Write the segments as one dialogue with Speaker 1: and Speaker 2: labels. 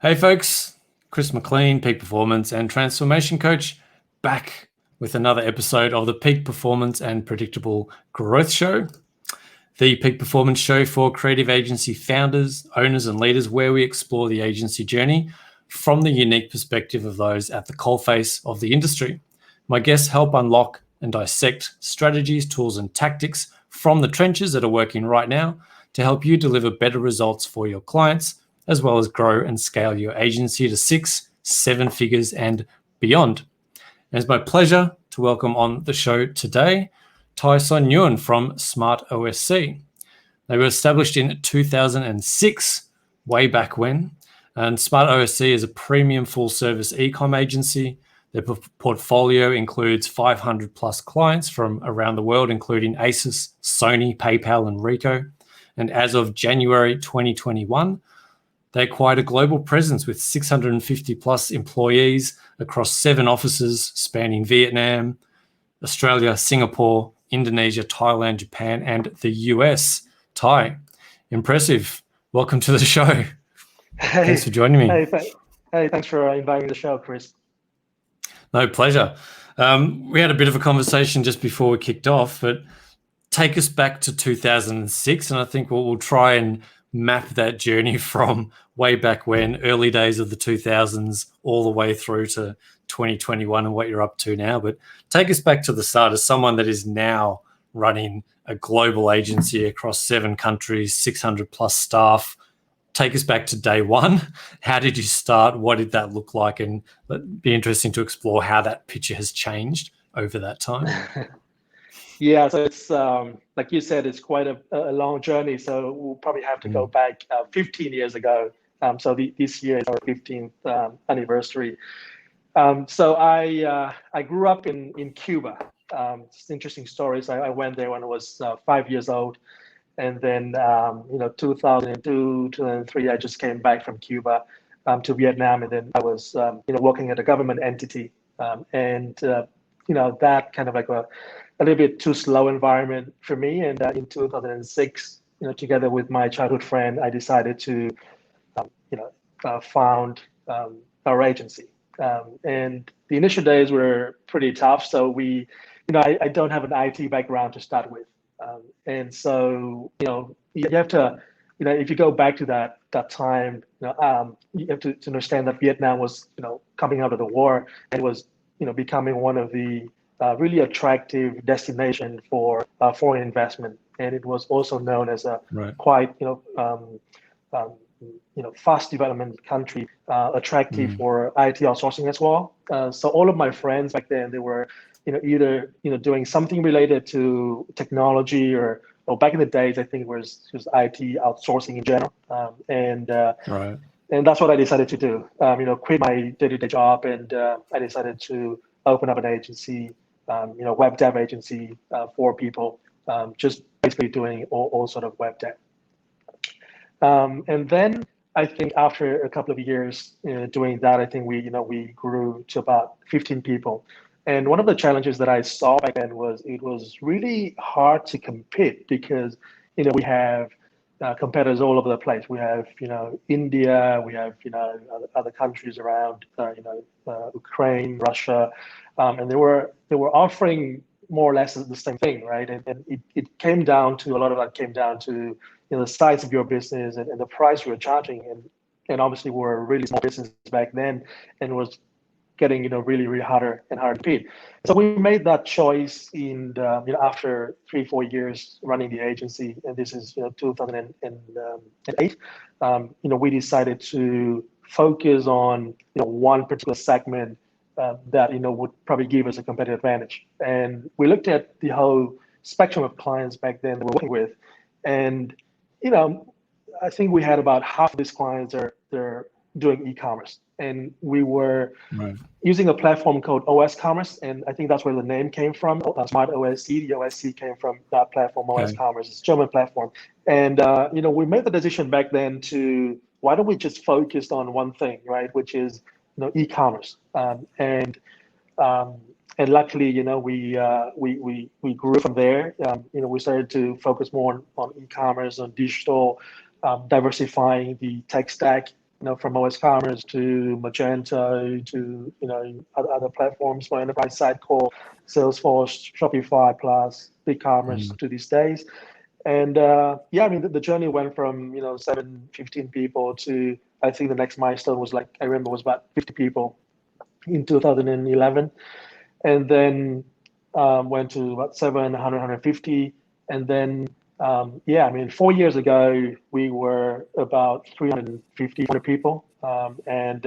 Speaker 1: Hey folks, Chris McLean, Peak Performance and Transformation Coach, back with another episode of the Peak Performance and Predictable Growth Show, the Peak Performance show for creative agency founders, owners and leaders, where we explore the agency journey from the unique perspective of those at the coalface of the industry. My guests help unlock and dissect strategies, tools and tactics from the trenches that are working right now to help you deliver better results for your clients, as well as grow and scale your agency to 6-7 figures and beyond. And it's my pleasure to welcome on the show today, Nguyen from SmartOSC. They were established in 2006, way back when, and SmartOSC is a premium full-service e-com agency. Their portfolio includes 500 plus clients from around the world, including Asus, Sony, PayPal, and Ricoh. And as of January 2021, they acquired a global presence with 650 plus employees across 7 offices spanning Vietnam, Australia, Singapore, Indonesia, Thailand, Japan, and the US. Thai, impressive. Welcome to the show.
Speaker 2: Hey,
Speaker 1: thanks for joining me.
Speaker 2: Hey, thanks for inviting the show, Chris.
Speaker 1: No, pleasure. We had a bit of a conversation just before we kicked off, but take us back to 2006, and I think we'll try and map that journey from way back when, early days of the 2000s, all the way through to 2021 and what you're up to now. But take us back to the start as someone that is now running a global agency across 7 countries, 600 plus staff. Take us back to day one. How did you start? What did that look like? And it'd be interesting to explore how that picture has changed over that time.
Speaker 2: Yeah, so it's like you said, it's quite a long journey. So we'll probably have to go back 15 years ago. So this year is our 15th anniversary. So I grew up in Cuba. It's interesting stories. I went there when I was 5 years old, and then 2002, 2003, I just came back from Cuba to Vietnam, and then I was working at a government entity, and that kind of like a little bit too slow environment for me. And in 2006, together with my childhood friend, I decided to, found our agency. And the initial days were pretty tough. So I don't have an IT background to start with. And so, you have to, if you go back to that time, you have to understand that Vietnam was, coming out of the war and was, becoming one of the really attractive destination for foreign investment, and it was also known as a quite fast development country, attractive for IT outsourcing as well. So all of my friends back then, they were either doing something related to technology or back in the days, I think it was just IT outsourcing in general, and that's what I decided to do. Quit my day-to-day job, and I decided to open up an agency. Web dev agency for people, just basically doing all sort of web dev. And then I think after a couple of years doing that, I think we grew to about 15 people. And one of the challenges that I saw back then was it was really hard to compete because we have competitors all over the place. We have India, we have other countries around, Ukraine, Russia. And they were offering more or less the same thing, right? And it came down to, a lot of that came down to the size of your business and the price you were charging. And obviously we're a really small business back then, and it was getting really, really harder and harder to compete. So we made that choice in after 3-4 years running the agency, and this is 2008. We decided to focus on one particular segment that would probably give us a competitive advantage. And we looked at the whole spectrum of clients back then that we're working with, and I think we had about half of these clients they're doing e-commerce, and we were using a platform called eCommerce, and I think that's where the name came from. SmartOSC, the OSC came from that platform. eCommerce, it's a German platform, and we made the decision back then to why don't we just focus on one thing, right? Which is e-commerce, and luckily, we grew from there. We started to focus more on e-commerce, on digital, diversifying the tech stack. from eCommerce to Magento to other platforms for enterprise side called Salesforce, Shopify Plus, eCommerce to these days. And the journey went from 15 people to, I think the next milestone was I remember was about 50 people in 2011, and then went to about 700, 150, and then 4 years ago we were about 350 people, and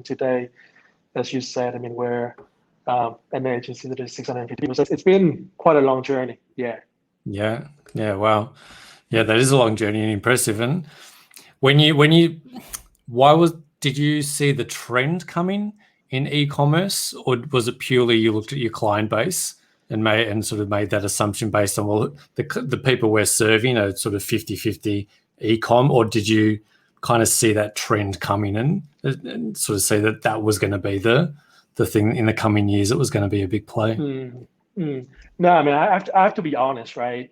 Speaker 2: today, as you said, we're an agency that is 650 people. So it's been quite a long journey.
Speaker 1: Yeah, wow. Yeah, that is a long journey and impressive. And did you see the trend coming in e-commerce, or was it purely you looked at your client base and made that assumption based on the people we're serving are sort of 50-50 e-com, or did you kind of see that trend coming and sort of see that was going to be the thing in the coming years? It was going to be a big play.
Speaker 2: No, I have to be honest, right?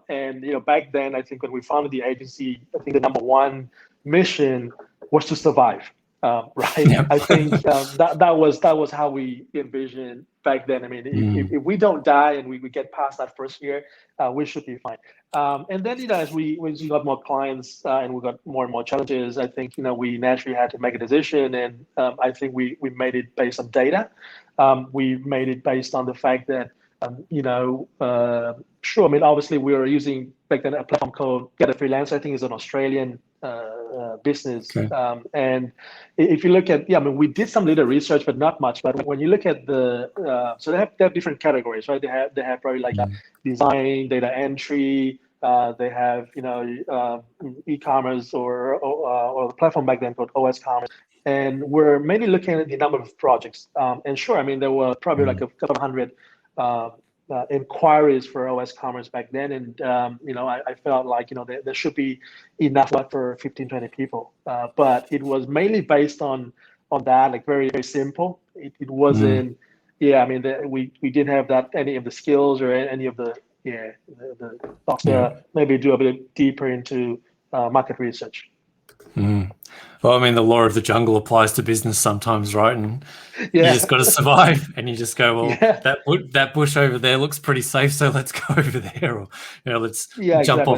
Speaker 2: And back then, I think when we founded the agency, I think the number one mission was to survive, right? Yep. I think that was how we envisioned back then. If we don't die and we get past that first year, we should be fine. And then as we got more clients and we got more and more challenges, I think we naturally had to make a decision, and I think we made it based on data. We made it based on the fact that sure. Obviously, we were using back then a platform called Get a Freelancer. I think it's an Australian business. Okay. And if you look at, we did some little research, but not much. But when you look at so they have different categories, right? They have probably design, data entry. They have e-commerce or the platform back then called eCommerce. And we're mainly looking at the number of projects. And sure, there were probably a couple of hundred inquiries for eCommerce back then, and I felt like there should be enough for 15-20 people, but it was mainly based on that, very, very simple. It wasn't we didn't have that any of the skills or any of the maybe do a bit deeper into market research.
Speaker 1: Well, the law of the jungle applies to business sometimes, right? And you just got to survive, and you just go, well, that bush over there looks pretty safe, so let's go over there, or let's jump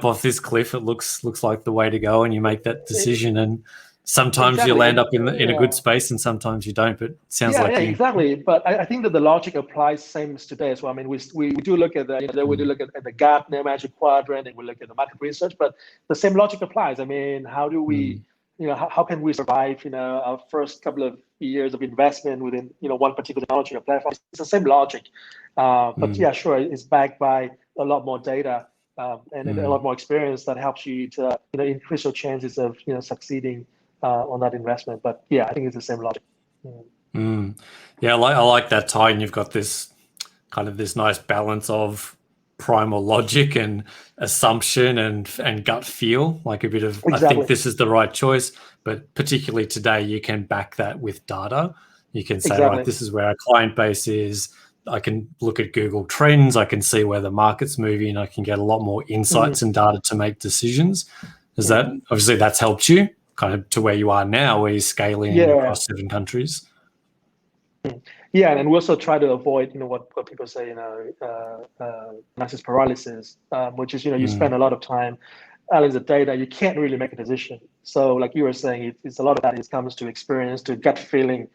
Speaker 1: off this cliff. It looks like the way to go, and you make that decision. And sometimes you land up in a good space, and sometimes you don't. But it sounds like
Speaker 2: exactly. But I think that the logic applies same as today as well. We do look at we do look at the Gartner Magic Quadrant, and we look at the market research. But the same logic applies. How do we how can we survive our first couple of years of investment within one particular technology or platform? It's the same logic, but sure, it's backed by a lot more data and a lot more experience that helps you to increase your chances of succeeding on that investment. But I think it's the same logic.
Speaker 1: I like that, Ty. And you've got this nice balance of primal logic and assumption and gut feel, like a bit of I think this is the right choice. But particularly today, you can back that with data. You can say, right, this is where our client base is. I can look at Google Trends. I can see where the market's moving. I can get a lot more insights and data to make decisions. Is that obviously that's helped you kind of to where you are now, where you're scaling across 7 countries?
Speaker 2: And we also try to avoid, what people say, analysis paralysis, which is, you spend a lot of time analyzing the data, you can't really make a decision. So, like you were saying, it's a lot of that. It comes to experience, to gut feeling,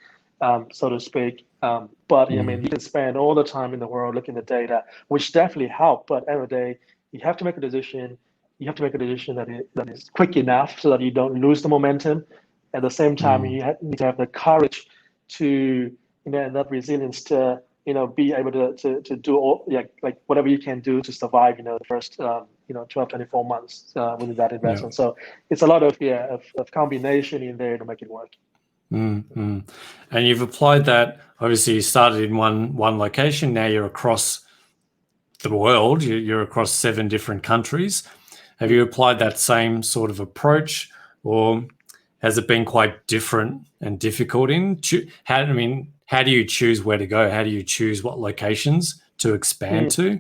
Speaker 2: so to speak. But you can spend all the time in the world looking at the data, which definitely help. But at the end of the day, you have to make a decision. You have to make a decision that is quick enough so that you don't lose the momentum. At the same time, you need to have the courage to that resilience to be able to do all like whatever you can do to survive the first 12-24 months with that investment. So it's a lot of combination in there to make it work.
Speaker 1: And you've applied that. Obviously, you started in one location. Now you're across the world. You're across 7 different countries. Have you applied that same sort of approach, or has it been quite different and difficult? How do you choose where to go? How do you choose what locations to expand to?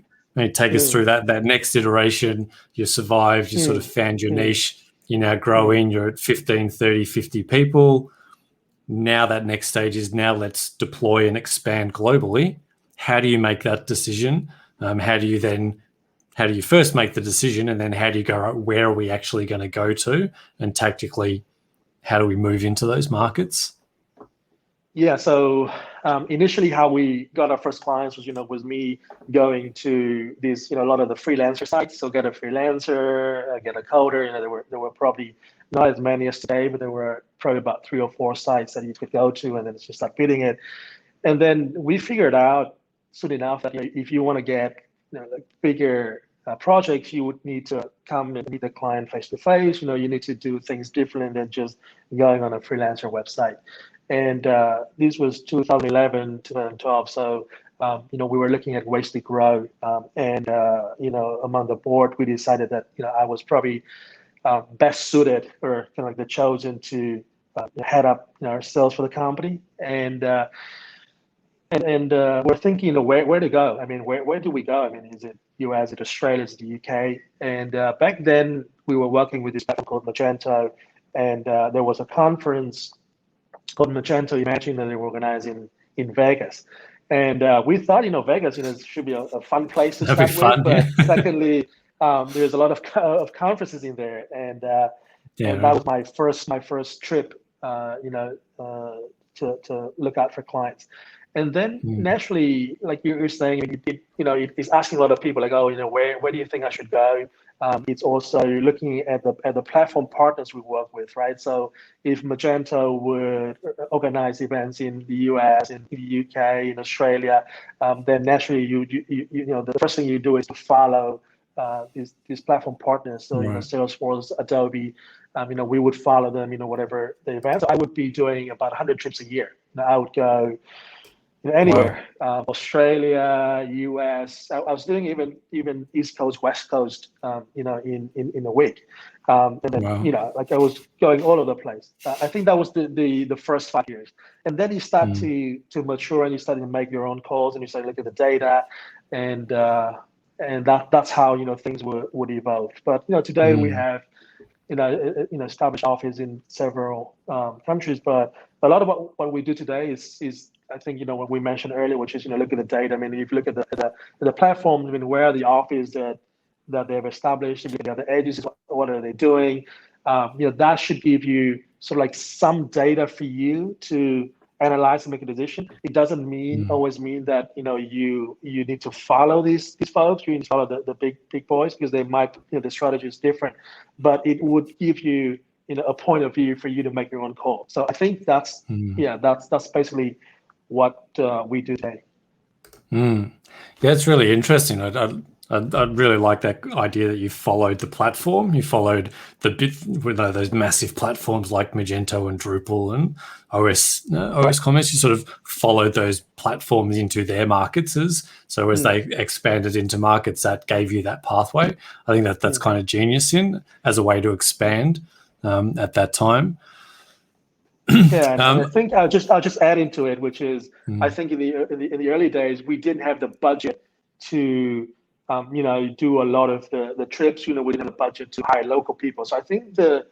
Speaker 1: Take us through that next iteration. You survived. You sort of found your niche. you're now growing, you're at 15, 30, 50 people. Now that next stage is now let's deploy and expand globally. How do you make that decision? How do you first make the decision, and then how do you go, where are we actually going to go to? And tactically, how do we move into those markets?
Speaker 2: Yeah, so initially how we got our first clients was me going to these, a lot of the freelancer sites. So get a freelancer, get a coder. There were probably not as many as today, but there were probably about 3 or 4 sites that you could go to, and then it's just like bidding it. And then we figured out soon enough that if you want to get like bigger projects, you would need to come and meet the client face to face. You need to do things different than just going on a freelancer website. And this was 2011, 2012. So, we were looking at ways to grow. And among the board, we decided that, I was probably best suited, or kind of like the chosen to head up our sales for the company. And we're thinking, where to go. I mean, where do we go? I mean, is it US, is it Australia, is it the UK? And back then we were working with this platform called Magento, and there was a conference called Magento Imagine that they were organizing in Vegas. And we thought, Vegas, should be a fun place to start with. But secondly, there's a lot of conferences in there, and that was my first trip, to look out for clients. And then naturally, like you were saying, it's asking a lot of people, like, where do you think I should go? It's also looking at the platform partners we work with, right? So if Magento would organize events in the US, in the UK, in Australia, then naturally the first thing you do is to follow these platform partners. So Salesforce, Adobe, we would follow them, whatever the events. I would be doing about 100 trips a year. I would go anywhere, Australia, US. I was doing even East Coast, West Coast, in a week. And then, like I was going all over the place. I think that was the first 5 years. And then you start to mature, and you start to make your own calls, and you start to look at the data, and that's how, things would evolve. But, today we have, established office in several countries, but a lot of what we do today is I think, what we mentioned earlier, which is, look at the data. I mean, if you look at the platform, I mean, where are the office that they've established, if you look at the agencies, what are they doing? That should give you sort of like some data for you to analyze and make a decision. It doesn't always mean that, you need to follow these folks. You need to follow the big boys, because they might, the strategy is different, but it would give you, a point of view for you to make your own call. So I think that's basically what we do today.
Speaker 1: Yeah, it's really interesting. I really like that idea that you followed the platform. You followed those massive platforms like Magento and Drupal and OS Commerce. You sort of followed those platforms into their markets. So as they expanded into markets, that gave you that pathway. I think that's kind of genius as a way to expand at that time.
Speaker 2: Yeah, and I think I'll just add into it, which is I think in the early days we didn't have the budget to do a lot of the trips. We didn't have the budget to hire local people. So I think the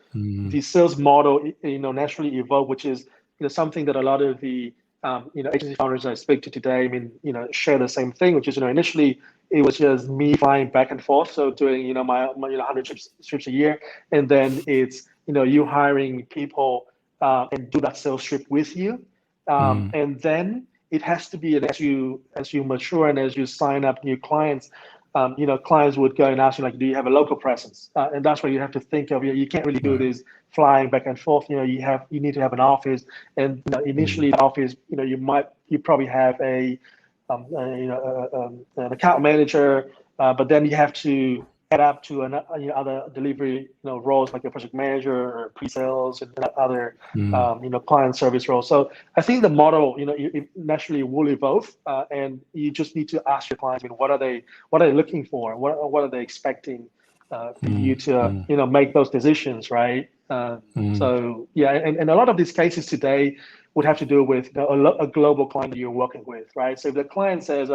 Speaker 2: sales model naturally evolved, which is something that a lot of the agency founders I speak to today, I mean, share the same thing, which is initially it was just me flying back and forth, so doing my 100 trips a year, and then it's you hiring people and do that sales trip with you, and then it has to be, as you mature and as you sign up new clients, clients would go and ask you, like, do you have a local presence? And that's where you have to think of, you can't really do this flying back and forth. You need to have an office, and initially the office, you probably have an account manager, but then you have to add up to other delivery roles, like a project manager or pre-sales and other client service roles. So I think the model it naturally will evolve, and you just need to ask your clients, what are they looking for, what are they expecting for you to make those decisions, right? So yeah, and a lot of these cases today would have to do with a global client that you're working with, right? So if the client says,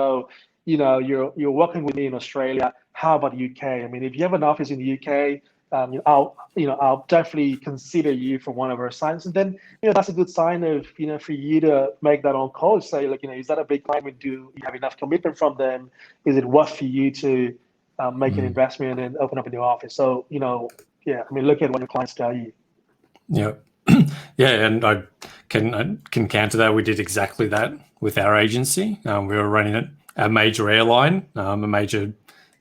Speaker 2: you're working with me in Australia, how about UK? I mean, if you have an office in the UK, I'll definitely consider you for one of our signs. And then, that's a good sign of, for you to make that on call, say, like, is that a big client? Do you have enough commitment from them? Is it worth for you to make an investment and open up a new office? So, look at what your clients tell you.
Speaker 1: Yeah. Yeah, and I can counter that. We did exactly that with our agency. We were running a major airline, a major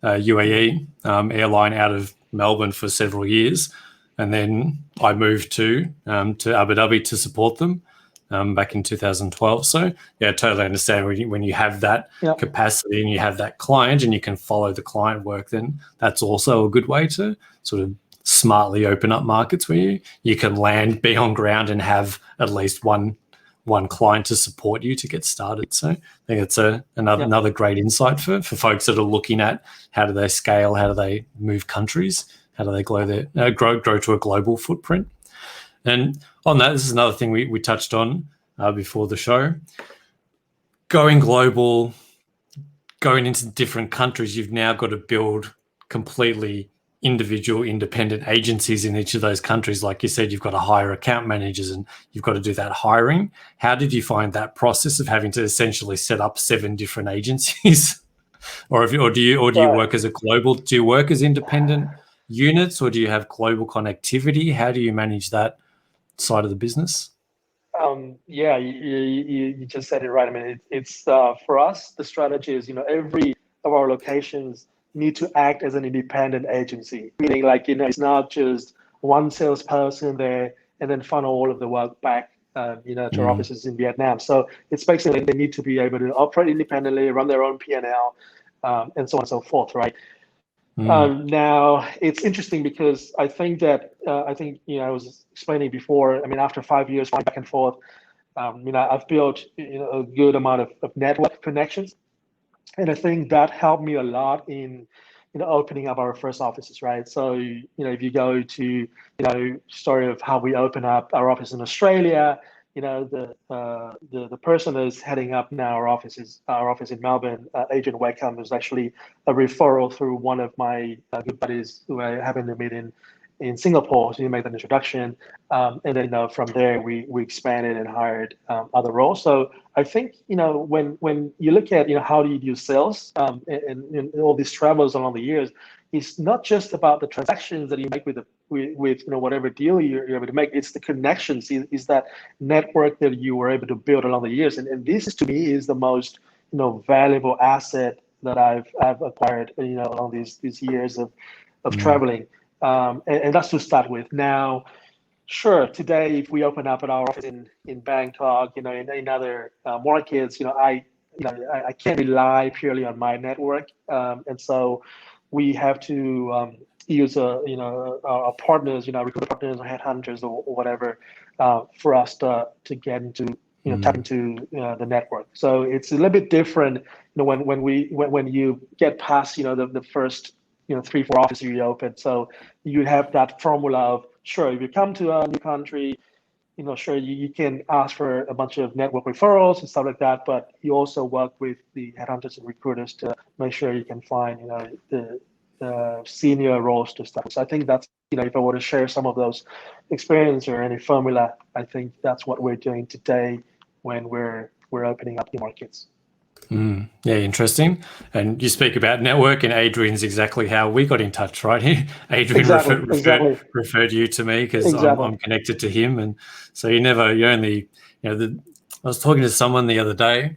Speaker 1: UAE airline out of Melbourne for several years, and then I moved to Abu Dhabi to support them back in 2012. So yeah, totally understand when you have that capacity and you have that client and you can follow the client work, then that's also a good way to sort of smartly open up markets where you can land, be on ground, and have at least one client to support you to get started. So I think it's another great insight for folks that are looking at how do they scale, how do they move countries, how do they grow to a global footprint. And on that, this is another thing we touched on before the show. Going global, going into different countries, you've now got to build completely individual independent agencies in each of those countries. Like you said, you've got to hire account managers and you've got to do that hiring. How did you find that process of having to essentially set up 7 different agencies? or do you work as a global? Do you work as independent units, or do you have global connectivity? How do you manage that side of the business?
Speaker 2: You just said it right. I mean, it's for us, the strategy is, every of our locations need to act as an independent agency, meaning it's not just one salesperson there and then funnel all of the work back, to our offices in Vietnam. So it's basically they need to be able to operate independently, run their own P&L, and so on and so forth, right? Now it's interesting because I think that I was explaining before. I mean, after 5 years flying back and forth, I've built a good amount of network connections. And I think that helped me a lot in, opening up our first offices, right? So, if you go to, story of how we open up our office in Australia, the person that's heading up now our office in Melbourne, Agent Wakeham, was actually a referral through one of my good buddies who I happened to meet in Singapore. So you make that introduction, and then from there we expanded and hired other roles. So I think when you look at how do you do sales and all these travels along the years, it's not just about the transactions that you make with whatever deal you're able to make. It's the connections, is that network that you were able to build along the years, and this is, to me, is the most valuable asset that I've acquired along these years of traveling. And that's to start with. Now, sure, today, if we open up at our office in Bangkok, in other markets, I can't rely purely on my network, and so we have to use our partners, recruiter partners or headhunters or whatever, for us to get into tap into the network. So it's a little bit different, when you get past the first 3-4 offices you open. So you have that formula of, sure, if you come to a new country, sure, you can ask for a bunch of network referrals and stuff like that, but you also work with the headhunters and recruiters to make sure you can find the senior roles to start. So I think that's, if I were to share some of those experience or any formula, I think that's what we're doing today when we're opening up new markets.
Speaker 1: Yeah, interesting. And you speak about network, and Adrian's exactly how we got in touch, right? Adrian referred you to me because I'm connected to him, and so I was talking to someone the other day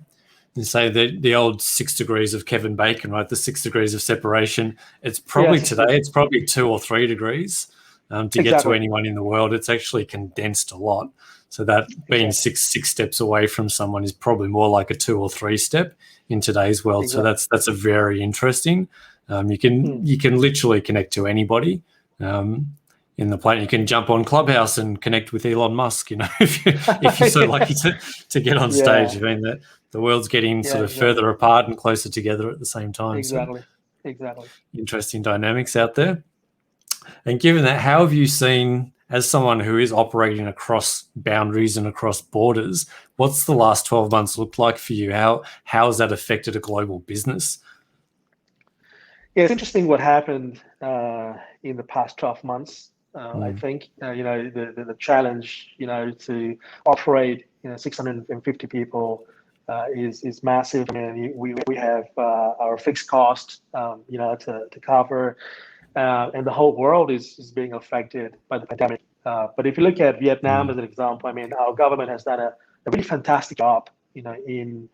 Speaker 1: and say that the old 6 degrees of Kevin Bacon, right? The 6 degrees of separation. It's probably today. It's probably 2 or 3 degrees to get to anyone in the world. It's actually condensed a lot. So that being six steps away from someone is probably more like a 2 or 3 step in today's world. So that's a very interesting. You can literally connect to anybody in the planet. You can jump on Clubhouse and connect with Elon Musk. If you're so lucky to get on stage. I mean, the world's getting sort of further apart and closer together at the same time.
Speaker 2: Exactly.
Speaker 1: Interesting dynamics out there. And given that, how have you seen, as someone who is operating across boundaries and across borders, what's the last 12 months looked like for you? How has that affected a global business?
Speaker 2: Yeah, it's interesting what happened in the past 12 months. I think the challenge to operate 650 people is massive. I mean, we have our fixed cost to cover, and the whole world is being affected by the pandemic. But if you look at Vietnam as an example, I mean, our government has done a really fantastic job, in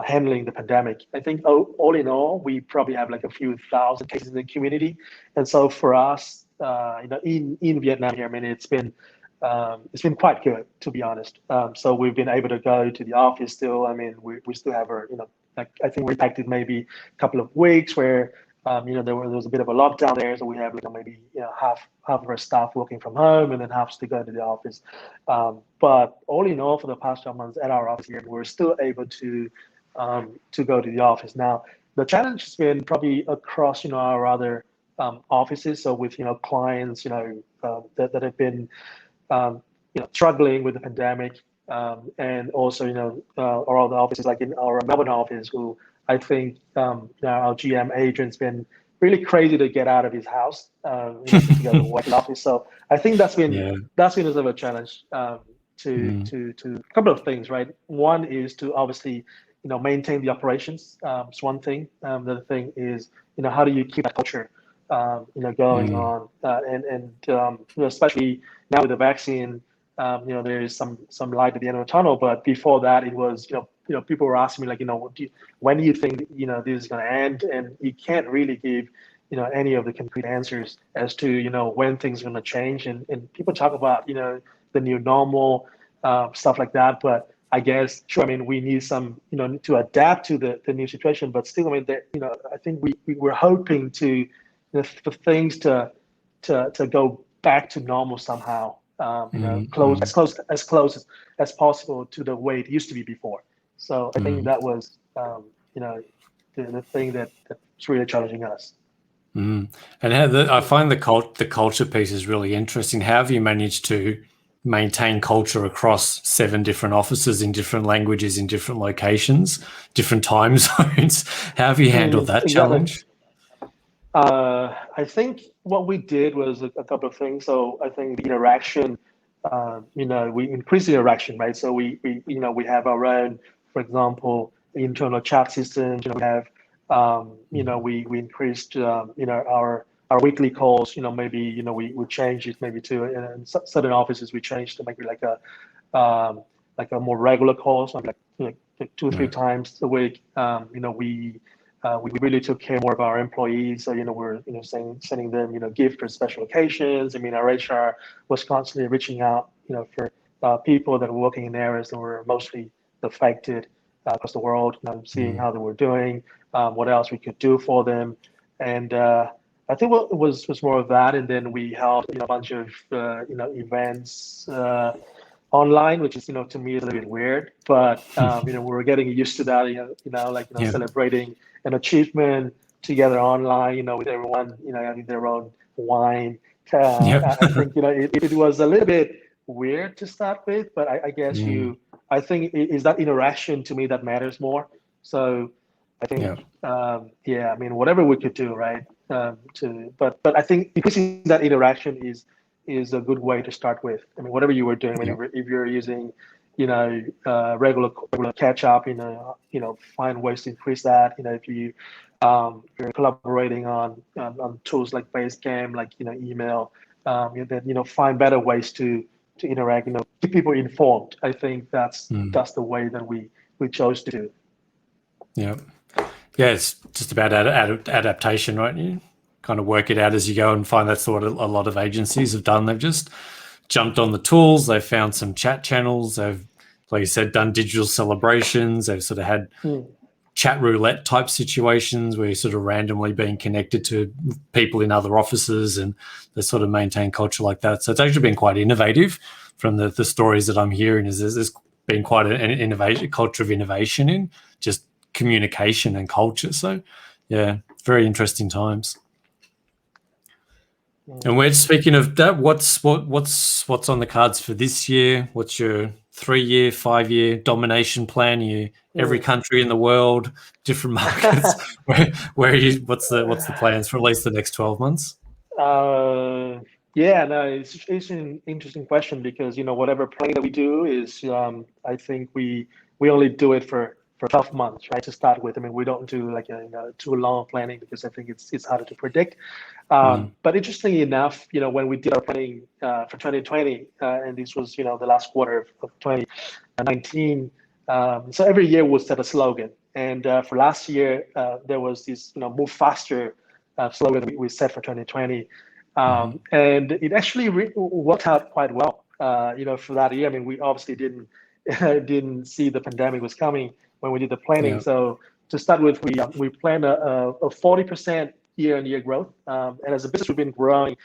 Speaker 2: handling the pandemic. I think all in all, we probably have like a few thousand cases in the community, and so for us, in Vietnam here, I mean, it's been quite good, to be honest. So we've been able to go to the office still. I mean, we still have like I think we're impacted maybe a couple of weeks where there was a bit of a lockdown there, so we have maybe half of our staff working from home and then half to go to the office. But all in all, for the past 12 months at our office here, we're still able to go to the office. Now, the challenge has been probably across our other offices. So with clients that have been struggling with the pandemic, and also our other offices, like in our Melbourne office, who I think our GM Adrian's been really crazy to get out of his house to go to work in the office. So I think that's been a sort of a challenge to a couple of things, right? One is to obviously maintain the operations. It's one thing. The other thing is how do you keep that culture going on, and especially now with the vaccine, there is some light at the end of the tunnel. But before that, it was people were asking me like when do you think this is going to end, and you can't really give any of the concrete answers as to when things are going to change, and people talk about the new normal, stuff like that. But I guess sure, I mean, we need some to adapt to the new situation, but still, I mean, I think we were hoping to for things to go back to normal somehow, as close as possible to the way it used to be before. So I think that was the thing that's really challenging us.
Speaker 1: And I find the culture piece is really interesting. How have you managed to maintain culture across 7 different offices in different languages, in different locations, different time zones? How have you handled that challenge?
Speaker 2: I think what we did was a couple of things. So I think the interaction, we increased the interaction, right? So we have our own, for example, internal chat systems. We have, we increased, our weekly calls. Maybe we changed it maybe to in certain offices we changed to maybe like a more regular calls, like 2 or 3 times a week. We really took care more of our employees. So, we're, sending them, gifts for special occasions. I mean, our HR was constantly reaching out, for people that were working in areas that were mostly affected across the world, seeing how they were doing, what else we could do for them. And I think it was more of that. And then we held a bunch of, events online, which is, to me, is a little bit weird. But, we were getting used to that, celebrating an achievement together online, with everyone, having their own wine. I think, it was a little bit weird to start with, but I guess I think it is that interaction to me that matters more. So I think, I mean, whatever we could do, right? But I think increasing that interaction is a good way to start with. I mean, whatever you were doing, if you're using, regular catch up, find ways to increase that. If you're collaborating on tools like Basecamp, like email, then find better ways to interact. Keep people informed. I think that's the way that we chose to do.
Speaker 1: Yeah, it's just about adaptation, right? You kind of work it out as you go, and find that's what a lot of agencies have done. They've just jumped on the tools. They've found some chat channels. They've, like you said, done digital celebrations. They've sort of had chat roulette type situations where you're sort of randomly being connected to people in other offices, and they sort of maintain culture like that. So it's actually been quite innovative from the stories that I'm hearing. Is there's been quite an culture of innovation in just communication and culture. So yeah, very interesting times. And we're speaking of that. What's on the cards for this year? What's your 3-year, 5-year domination plan? Every country in the world, different markets. where are you? What's the plans for at least the next 12 months?
Speaker 2: Yeah, no, it's an interesting question because whatever planning that we do is I think we only do it for 12 months, right, to start with. I mean, we don't do like too long planning because I think it's harder to predict. But interestingly enough, when we did our planning for 2020, and this was the last quarter of 2019, so every year we'll set a slogan. And for last year, there was this move faster slogan that we set for 2020. And it actually worked out quite well, for that year. I mean, we obviously didn't see the pandemic was coming when we did the planning. Yeah. So to start with, we planned a 40% year-on-year growth. And as a business, we've been growing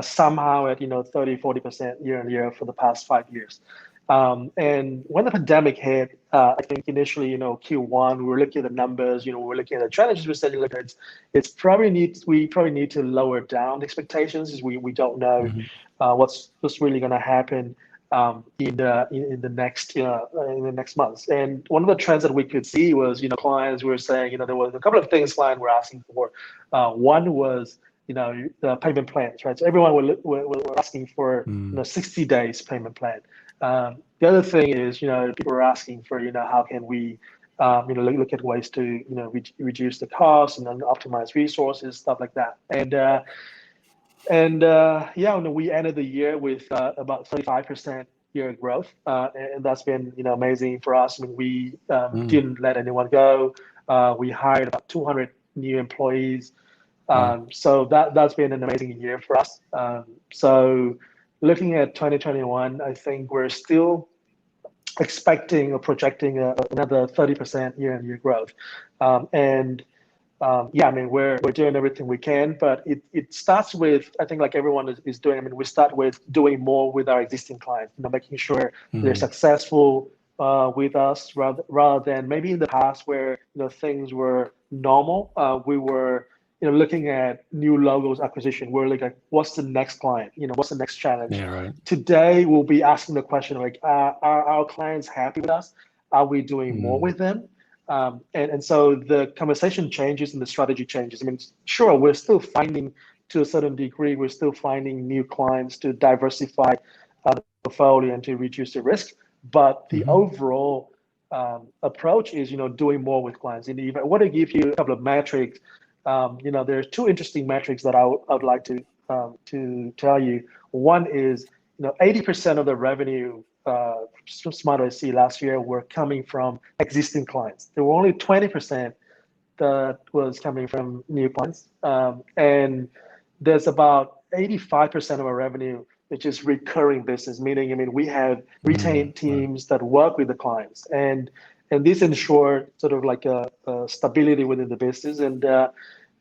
Speaker 2: somehow at 30-40% year-on-year for the past 5 years. And when the pandemic hit, I think initially, Q1, we were looking at the numbers, we were looking at the challenges we're setting. We probably need to lower down the expectations, as we don't know what's really going to happen in the next months. And one of the trends that we could see was, clients were saying, there was a couple of things clients were asking for. One was, the payment plans, right? So everyone were asking for 60 days payment plan. The other thing is, people are asking for, how can we, look at ways to, reduce the costs and then optimize resources, stuff like that. And we ended the year with about 35% year growth, and that's been, amazing for us. I mean, we didn't let anyone go. We hired about 200 new employees. So that's been an amazing year for us. So looking at 2021, I think we're still expecting or projecting another 30% year-on-year growth. I mean, we're doing everything we can, but it starts with, I think, like everyone is doing. I mean, we start with doing more with our existing clients, making sure they're successful with us, rather than maybe in the past where things were normal. We were looking at new logos acquisition. We're like, what's the next client? What's the next challenge?
Speaker 1: Yeah, right.
Speaker 2: Today, we'll be asking the question like, are our clients happy with us? Are we doing more with them? And so the conversation changes and the strategy changes. I mean, sure, we're still finding, to a certain degree, we're still finding new clients to diversify the portfolio and to reduce the risk. But the overall approach is, doing more with clients. And if I want to give you a couple of metrics, there's two interesting metrics that I would like to tell you. One is, 80% of the revenue SmartOSC last year were coming from existing clients. There were only 20% that was coming from new clients. And there's about 85% of our revenue, which is recurring business, meaning, I mean, we have retained teams that work with the clients. And this ensures sort of like a stability within the business. And I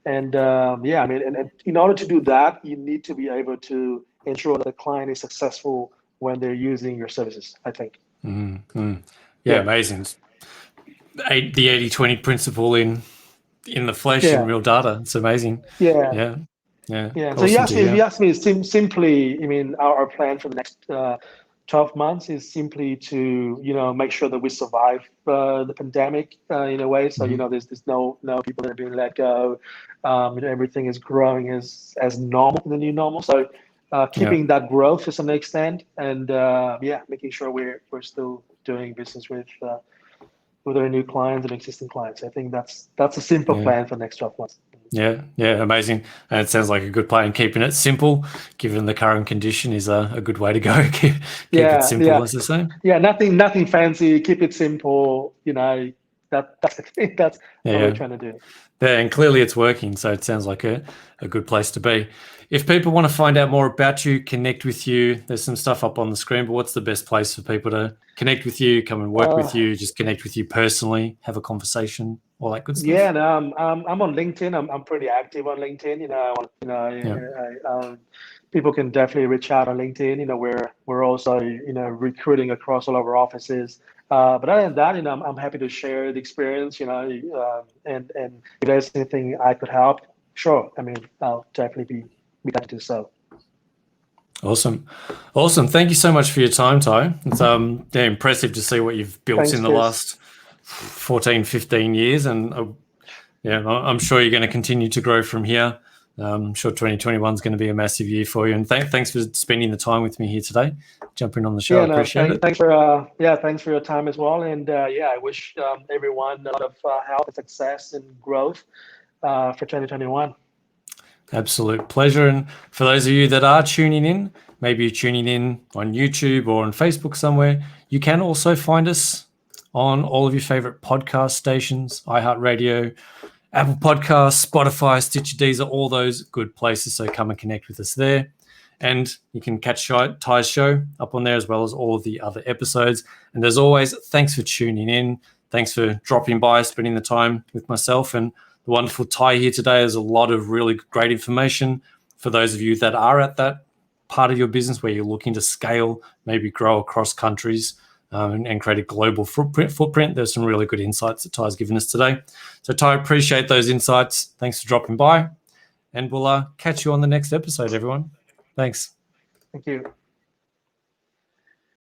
Speaker 2: mean, and in order to do that, you need to be able to ensure that the client is successful when they're using your services, I think.
Speaker 1: Yeah, amazing. The 80-20 principle in the flesh and real data. It's amazing.
Speaker 2: Yeah. So if you ask me simply, I mean, our plan for the next 12 months is simply to, make sure that we survive the pandemic in a way. So, there's no people that are being let go. Everything is growing as normal, the new normal. So keeping that growth to some extent, and making sure we're still doing business with our new clients and existing clients. I think that's a simple plan for the next 12 months.
Speaker 1: Yeah, amazing. And it sounds like a good plan. Keeping it simple, given the current condition, is a good way to go. Keep it simple, as they say.
Speaker 2: Yeah, nothing fancy. Keep it simple. That's the thing. That's what we're trying to do.
Speaker 1: Yeah, and clearly it's working. So it sounds like a good place to be. If people want to find out more about you, connect with you, there's some stuff up on the screen, but what's the best place for people to connect with you, come and work with you, just connect with you personally, have a conversation, all that good stuff?
Speaker 2: Yeah, no, I'm on LinkedIn. I'm pretty active on LinkedIn. People can definitely reach out on LinkedIn. We're also recruiting across all of our offices. But other than that, I'm happy to share the experience. And if there's anything I could help, sure. I mean, I'll definitely be glad to do so.
Speaker 1: Awesome. Thank you so much for your time, Ty. It's impressive to see what you've built
Speaker 2: Thanks,
Speaker 1: in the
Speaker 2: Chris.
Speaker 1: last 14, 15 years. And I'm sure you're going to continue to grow from here. I'm sure 2021 is going to be a massive year for you. And thanks for spending the time with me here today, jumping on the show. I appreciate it.
Speaker 2: Thanks for your time as well. And I wish everyone a lot of health and success and growth for 2021.
Speaker 1: Absolute pleasure. And for those of you that are tuning in, maybe you're tuning in on YouTube or on Facebook somewhere, you can also find us on all of your favorite podcast stations, iHeartRadio, Apple Podcasts, Spotify, Stitcher, Deezer, all those good places. So come and connect with us there. And you can catch Ty's show up on there as well as all of the other episodes. And as always, thanks for tuning in. Thanks for dropping by, spending the time with myself and the wonderful Ty here today. There's a lot of really great information for those of you that are at that part of your business where you're looking to scale, maybe grow across countries and create a global footprint. There's some really good insights that Ty's given us today. So Ty, appreciate those insights. Thanks for dropping by. And we'll catch you on the next episode, everyone. Thanks.
Speaker 2: Thank you.